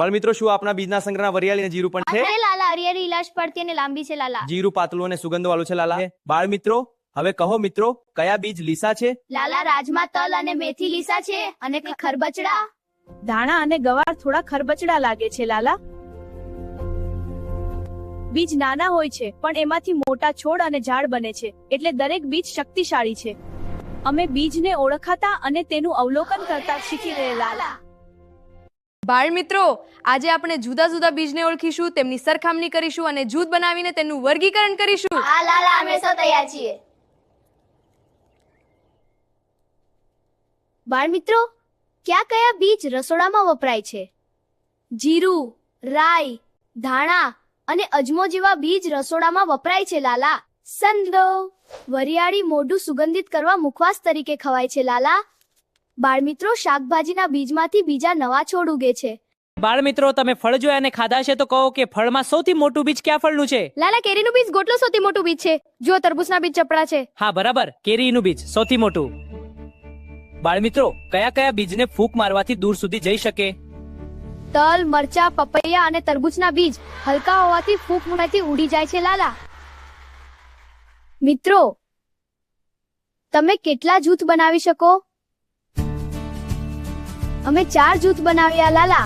બાળ મિત્રો, શું આપના બીજના સંગ્રહના વરિયાળી અને જીરું પણ છે? અરે લાલા, હરિયાળી ઇલાજ પડતી અને લાંબી છે લાલા. જીરું પાતળું અને સુગંધવાળું છે લાલા. બાળ મિત્રો, હવે કહો મિત્રો, કયા બીજ લીસા છે? લાલા, રાજમા, તલ અને મેથી લીસા છે અને ખરબચડા. ધાણા અને ગવાર થોડા ખરબચડા લાગે છે લાલા. બીજ નાના હોય છે પણ એમાંથી મોટા છોડ અને ઝાડ બને છે, એટલે દરેક બીજ શક્તિશાળી છે. અમે બીજને ઓળખાતા અને તેનું અવલોકન કરતા શીખી ગયા લાલા. બાળ મિત્રો, આજે આપણે જુદા જુદા બીજને ઓળખીશું, તેમની સરખામણી કરીશું અને જૂથ બનાવીને તેનું વર્ગીકરણ કરીશું. હા લાલા, અમે સૌ તૈયાર છીએ. બાળ મિત્રો, કયા બીજ રસોડામાં વપરાય છે? જીરું, રાઈ, ધાણા અને અજમો જેવા બીજ રસોડામાં વપરાય છે લાલા. સંદો વરિયાળી મોઢું સુગંધિત કરવા મુખવાસ તરીકે ખવાય છે લાલા. બાળ મિત્રો, શાકભાજીના બીજમાંથી બીજા નવા છોડ ઉગે છે. બાળ મિત્રો, તમે ફળ જોયા અને ખાધા છે તો કહો કે ફળમાં સૌથી મોટું બીજ કયા ફળનું છે? લાલા, કેરીનું બીજ ગોટલો સૌથી મોટું બીજ છે. જો તરબૂચના બીજ ચપડા છે. હા બરાબર, કેરીનું બીજ સૌથી મોટું. બાળ મિત્રો, કયા બીજને ફૂંક મારવાથી દૂર સુધી જઈ શકે? તલ, મરચા, પપૈયા અને તરબૂચના બીજ હલકા હોવાથી ફૂંકમાંથી ઉડી જાય છે લાલા. મિત્રો, તમે કેટલા જૂથ બનાવી શકો? અમે 4 જૂથ બનાવ્યા લાલા.